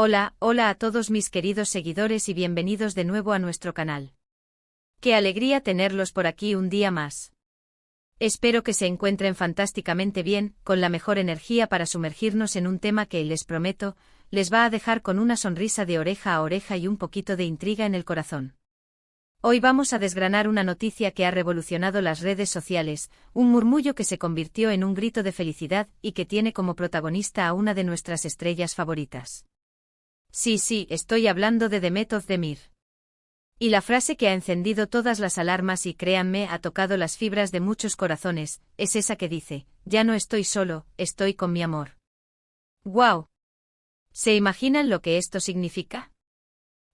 Hola, hola a todos mis queridos seguidores y bienvenidos de nuevo a nuestro canal. Qué alegría tenerlos por aquí un día más. Espero que se encuentren fantásticamente bien, con la mejor energía para sumergirnos en un tema que, les prometo, les va a dejar con una sonrisa de oreja a oreja y un poquito de intriga en el corazón. Hoy vamos a desgranar una noticia que ha revolucionado las redes sociales, un murmullo que se convirtió en un grito de felicidad y que tiene como protagonista a una de nuestras estrellas favoritas. Sí, estoy hablando de Demet Özdemir. Y la frase que ha encendido todas las alarmas y, créanme, ha tocado las fibras de muchos corazones, es esa que dice: ya no estoy solo, estoy con mi amor. ¡Guau! ¿Se imaginan lo que esto significa?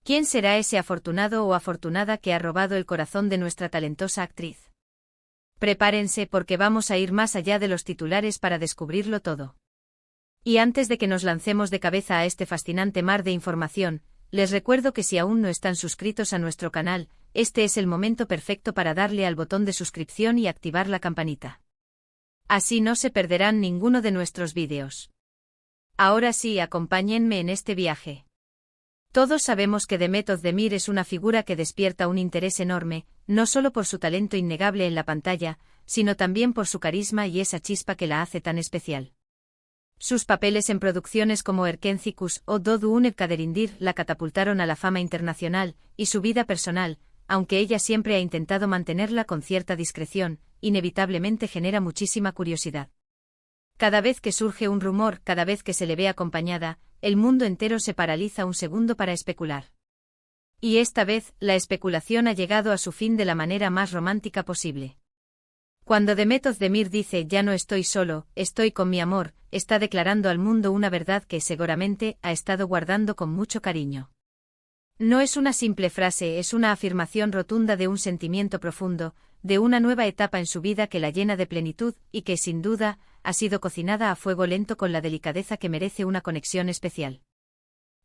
¿Quién será ese afortunado o afortunada que ha robado el corazón de nuestra talentosa actriz? Prepárense porque vamos a ir más allá de los titulares para descubrirlo todo. Y antes de que nos lancemos de cabeza a este fascinante mar de información, les recuerdo que si aún no están suscritos a nuestro canal, este es el momento perfecto para darle al botón de suscripción y activar la campanita. Así no se perderán ninguno de nuestros vídeos. Ahora sí, acompáñenme en este viaje. Todos sabemos que Demet Özdemir es una figura que despierta un interés enorme, no solo por su talento innegable en la pantalla, sino también por su carisma y esa chispa que la hace tan especial. Sus papeles en producciones como Erkencikus o Doğu Une Kaderindir la catapultaron a la fama internacional, y su vida personal, aunque ella siempre ha intentado mantenerla con cierta discreción, inevitablemente genera muchísima curiosidad. Cada vez que surge un rumor, cada vez que se le ve acompañada, el mundo entero se paraliza un segundo para especular. Y esta vez, la especulación ha llegado a su fin de la manera más romántica posible. Cuando Demet Özdemir dice «ya no estoy solo, estoy con mi amor», está declarando al mundo una verdad que seguramente ha estado guardando con mucho cariño. No es una simple frase, es una afirmación rotunda de un sentimiento profundo, de una nueva etapa en su vida que la llena de plenitud y que, sin duda, ha sido cocinada a fuego lento con la delicadeza que merece una conexión especial.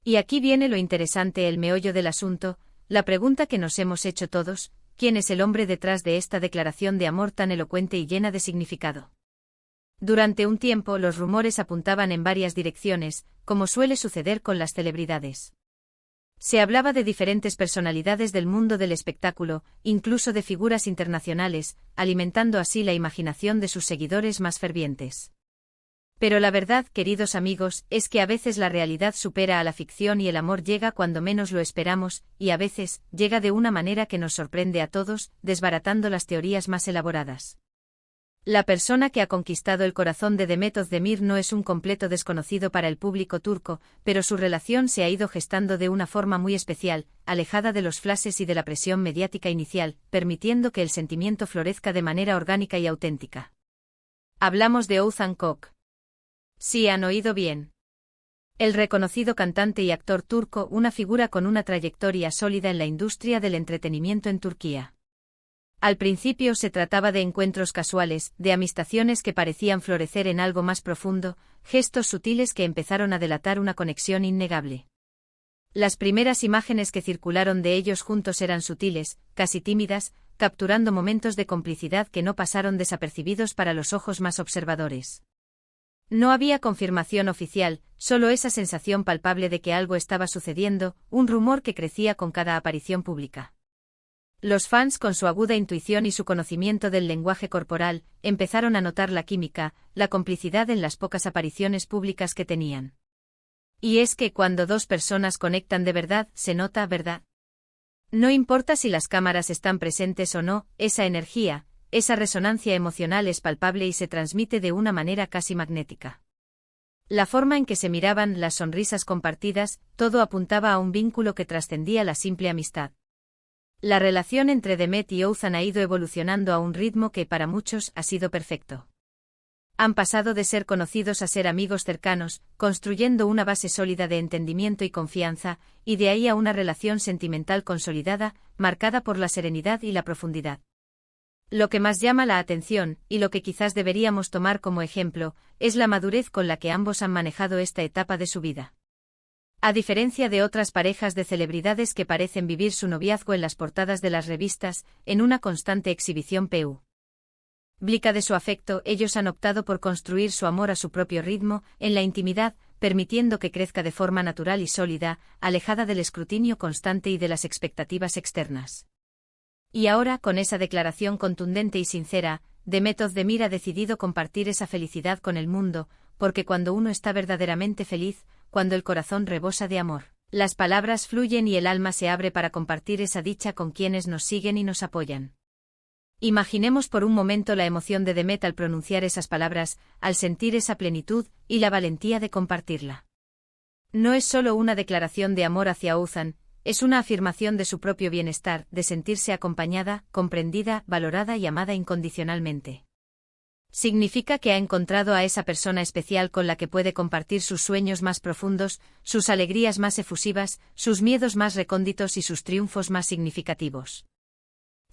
Y aquí viene lo interesante, el meollo del asunto, la pregunta que nos hemos hecho todos: ¿quién es el hombre detrás de esta declaración de amor tan elocuente y llena de significado? Durante un tiempo los rumores apuntaban en varias direcciones, como suele suceder con las celebridades. Se hablaba de diferentes personalidades del mundo del espectáculo, incluso de figuras internacionales, alimentando así la imaginación de sus seguidores más fervientes. Pero la verdad, queridos amigos, es que a veces la realidad supera a la ficción y el amor llega cuando menos lo esperamos, y a veces, llega de una manera que nos sorprende a todos, desbaratando las teorías más elaboradas. La persona que ha conquistado el corazón de Demet Özdemir no es un completo desconocido para el público turco, pero su relación se ha ido gestando de una forma muy especial, alejada de los flashes y de la presión mediática inicial, permitiendo que el sentimiento florezca de manera orgánica y auténtica. Hablamos de Oğuzhan Koç. Sí, han oído bien. El reconocido cantante y actor turco, una figura con una trayectoria sólida en la industria del entretenimiento en Turquía. Al principio se trataba de encuentros casuales, de amistaciones que parecían florecer en algo más profundo, gestos sutiles que empezaron a delatar una conexión innegable. Las primeras imágenes que circularon de ellos juntos eran sutiles, casi tímidas, capturando momentos de complicidad que no pasaron desapercibidos para los ojos más observadores. No había confirmación oficial, solo esa sensación palpable de que algo estaba sucediendo, un rumor que crecía con cada aparición pública. Los fans, con su aguda intuición y su conocimiento del lenguaje corporal, empezaron a notar la química, la complicidad en las pocas apariciones públicas que tenían. Y es que cuando dos personas conectan de verdad, se nota, ¿verdad? No importa si las cámaras están presentes o no, esa energía, esa resonancia emocional es palpable y se transmite de una manera casi magnética. La forma en que se miraban, las sonrisas compartidas, todo apuntaba a un vínculo que trascendía la simple amistad. La relación entre Demet y Oğuzhan ha ido evolucionando a un ritmo que para muchos ha sido perfecto. Han pasado de ser conocidos a ser amigos cercanos, construyendo una base sólida de entendimiento y confianza, y de ahí a una relación sentimental consolidada, marcada por la serenidad y la profundidad. Lo que más llama la atención, y lo que quizás deberíamos tomar como ejemplo, es la madurez con la que ambos han manejado esta etapa de su vida. A diferencia de otras parejas de celebridades que parecen vivir su noviazgo en las portadas de las revistas, en una constante exhibición pública de su afecto, ellos han optado por construir su amor a su propio ritmo, en la intimidad, permitiendo que crezca de forma natural y sólida, alejada del escrutinio constante y de las expectativas externas. Y ahora, con esa declaración contundente y sincera, Demet Özdemir ha decidido compartir esa felicidad con el mundo, porque cuando uno está verdaderamente feliz, cuando el corazón rebosa de amor, las palabras fluyen y el alma se abre para compartir esa dicha con quienes nos siguen y nos apoyan. Imaginemos por un momento la emoción de Demet al pronunciar esas palabras, al sentir esa plenitud y la valentía de compartirla. No es solo una declaración de amor hacia Oğuzhan, es una afirmación de su propio bienestar, de sentirse acompañada, comprendida, valorada y amada incondicionalmente. Significa que ha encontrado a esa persona especial con la que puede compartir sus sueños más profundos, sus alegrías más efusivas, sus miedos más recónditos y sus triunfos más significativos.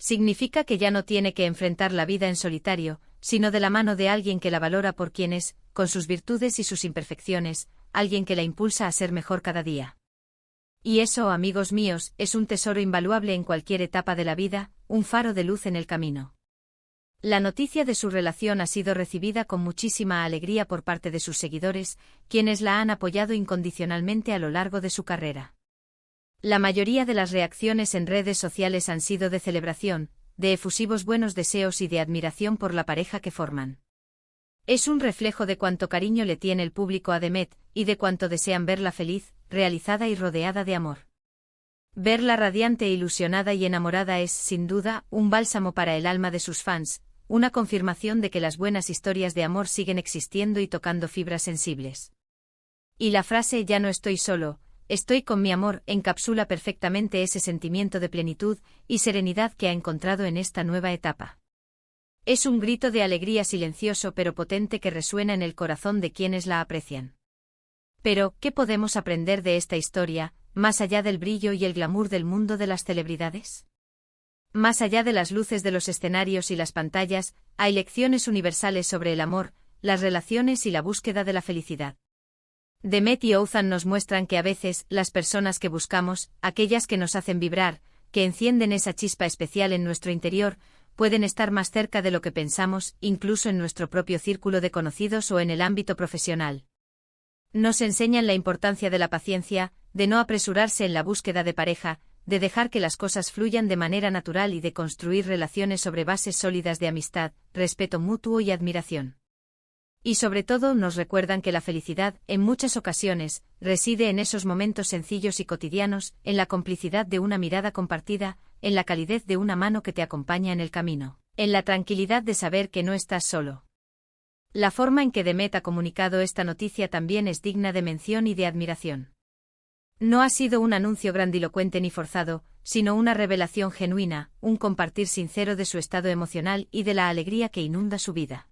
Significa que ya no tiene que enfrentar la vida en solitario, sino de la mano de alguien que la valora por quien es, con sus virtudes y sus imperfecciones, alguien que la impulsa a ser mejor cada día. Y eso, amigos míos, es un tesoro invaluable en cualquier etapa de la vida, un faro de luz en el camino. La noticia de su relación ha sido recibida con muchísima alegría por parte de sus seguidores, quienes la han apoyado incondicionalmente a lo largo de su carrera. La mayoría de las reacciones en redes sociales han sido de celebración, de efusivos buenos deseos y de admiración por la pareja que forman. Es un reflejo de cuánto cariño le tiene el público a Demet, y de cuánto desean verla feliz, realizada y rodeada de amor. Verla radiante, ilusionada y enamorada es, sin duda, un bálsamo para el alma de sus fans, una confirmación de que las buenas historias de amor siguen existiendo y tocando fibras sensibles. Y la frase "ya no estoy solo, estoy con mi amor" encapsula perfectamente ese sentimiento de plenitud y serenidad que ha encontrado en esta nueva etapa. Es un grito de alegría silencioso pero potente que resuena en el corazón de quienes la aprecian. Pero, ¿qué podemos aprender de esta historia, más allá del brillo y el glamour del mundo de las celebridades? Más allá de las luces de los escenarios y las pantallas, hay lecciones universales sobre el amor, las relaciones y la búsqueda de la felicidad. Demet y Oğuzhan nos muestran que a veces, las personas que buscamos, aquellas que nos hacen vibrar, que encienden esa chispa especial en nuestro interior, pueden estar más cerca de lo que pensamos, incluso en nuestro propio círculo de conocidos o en el ámbito profesional. Nos enseñan la importancia de la paciencia, de no apresurarse en la búsqueda de pareja, de dejar que las cosas fluyan de manera natural y de construir relaciones sobre bases sólidas de amistad, respeto mutuo y admiración. Y sobre todo nos recuerdan que la felicidad, en muchas ocasiones, reside en esos momentos sencillos y cotidianos, en la complicidad de una mirada compartida, en la calidez de una mano que te acompaña en el camino, en la tranquilidad de saber que no estás solo. La forma en que Demet ha comunicado esta noticia también es digna de mención y de admiración. No ha sido un anuncio grandilocuente ni forzado, sino una revelación genuina, un compartir sincero de su estado emocional y de la alegría que inunda su vida.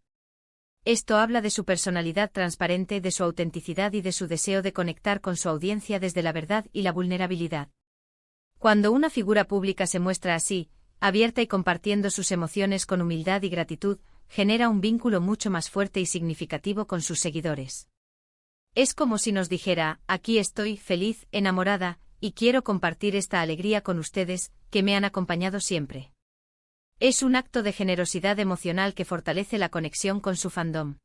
Esto habla de su personalidad transparente, de su autenticidad y de su deseo de conectar con su audiencia desde la verdad y la vulnerabilidad. Cuando una figura pública se muestra así, abierta y compartiendo sus emociones con humildad y gratitud, genera un vínculo mucho más fuerte y significativo con sus seguidores. Es como si nos dijera: aquí estoy, feliz, enamorada, y quiero compartir esta alegría con ustedes, que me han acompañado siempre. Es un acto de generosidad emocional que fortalece la conexión con su fandom.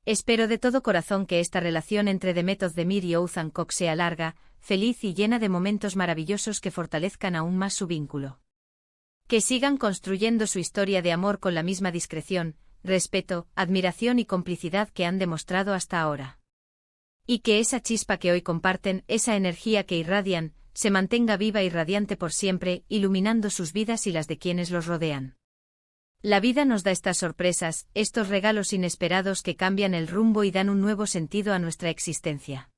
Espero de todo corazón que esta relación entre Demet Özdemir y Oğuzhan Koç sea larga, feliz y llena de momentos maravillosos que fortalezcan aún más su vínculo. Que sigan construyendo su historia de amor con la misma discreción, respeto, admiración y complicidad que han demostrado hasta ahora. Y que esa chispa que hoy comparten, esa energía que irradian, se mantenga viva y radiante por siempre, iluminando sus vidas y las de quienes los rodean. La vida nos da estas sorpresas, estos regalos inesperados que cambian el rumbo y dan un nuevo sentido a nuestra existencia.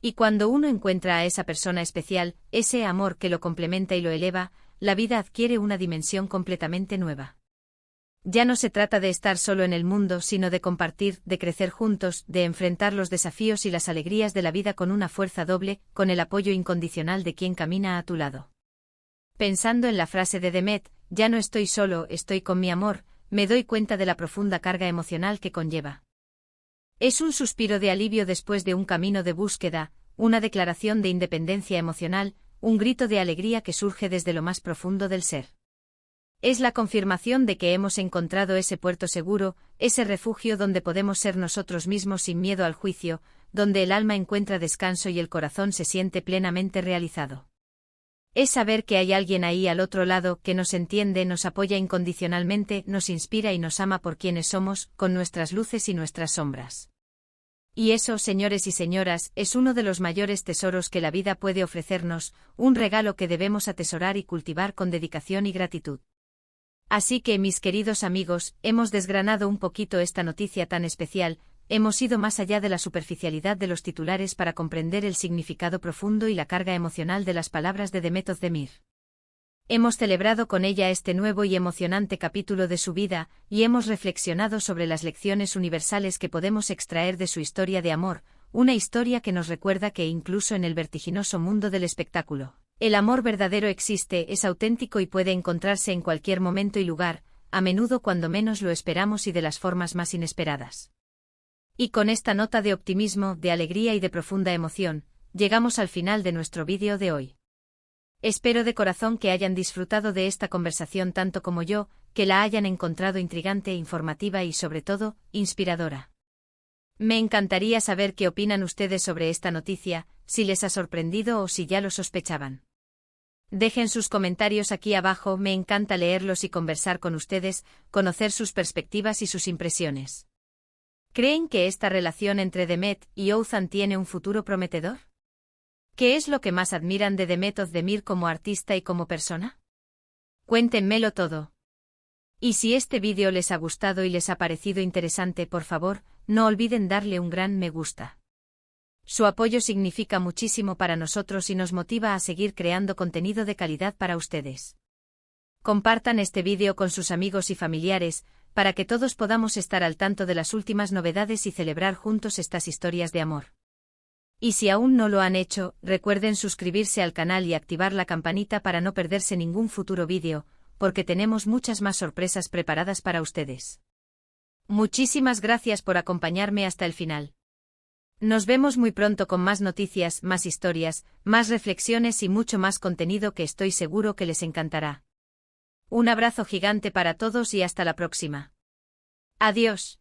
Y cuando uno encuentra a esa persona especial, ese amor que lo complementa y lo eleva, la vida adquiere una dimensión completamente nueva. Ya no se trata de estar solo en el mundo, sino de compartir, de crecer juntos, de enfrentar los desafíos y las alegrías de la vida con una fuerza doble, con el apoyo incondicional de quien camina a tu lado. Pensando en la frase de Demet, ya no estoy solo, estoy con mi amor, me doy cuenta de la profunda carga emocional que conlleva. Es un suspiro de alivio después de un camino de búsqueda, una declaración de independencia emocional, un grito de alegría que surge desde lo más profundo del ser. Es la confirmación de que hemos encontrado ese puerto seguro, ese refugio donde podemos ser nosotros mismos sin miedo al juicio, donde el alma encuentra descanso y el corazón se siente plenamente realizado. Es saber que hay alguien ahí al otro lado que nos entiende, nos apoya incondicionalmente, nos inspira y nos ama por quienes somos, con nuestras luces y nuestras sombras. Y eso, señores y señoras, es uno de los mayores tesoros que la vida puede ofrecernos, un regalo que debemos atesorar y cultivar con dedicación y gratitud. Así que, mis queridos amigos, hemos desgranado un poquito esta noticia tan especial, hemos ido más allá de la superficialidad de los titulares para comprender el significado profundo y la carga emocional de las palabras de Demet Özdemir. Hemos celebrado con ella este nuevo y emocionante capítulo de su vida, y hemos reflexionado sobre las lecciones universales que podemos extraer de su historia de amor, una historia que nos recuerda que incluso en el vertiginoso mundo del espectáculo, el amor verdadero existe, es auténtico y puede encontrarse en cualquier momento y lugar, a menudo cuando menos lo esperamos y de las formas más inesperadas. Y con esta nota de optimismo, de alegría y de profunda emoción, llegamos al final de nuestro vídeo de hoy. Espero de corazón que hayan disfrutado de esta conversación tanto como yo, que la hayan encontrado intrigante, informativa y sobre todo, inspiradora. Me encantaría saber qué opinan ustedes sobre esta noticia, si les ha sorprendido o si ya lo sospechaban. Dejen sus comentarios aquí abajo, me encanta leerlos y conversar con ustedes, conocer sus perspectivas y sus impresiones. ¿Creen que esta relación entre Demet y Oğuzhan tiene un futuro prometedor? ¿Qué es lo que más admiran de Demet Özdemir como artista y como persona? Cuéntenmelo todo. Y si este vídeo les ha gustado y les ha parecido interesante, por favor, no olviden darle un gran me gusta. Su apoyo significa muchísimo para nosotros y nos motiva a seguir creando contenido de calidad para ustedes. Compartan este vídeo con sus amigos y familiares, para que todos podamos estar al tanto de las últimas novedades y celebrar juntos estas historias de amor. Y si aún no lo han hecho, recuerden suscribirse al canal y activar la campanita para no perderse ningún futuro vídeo, porque tenemos muchas más sorpresas preparadas para ustedes. Muchísimas gracias por acompañarme hasta el final. Nos vemos muy pronto con más noticias, más historias, más reflexiones y mucho más contenido que estoy seguro que les encantará. Un abrazo gigante para todos y hasta la próxima. Adiós.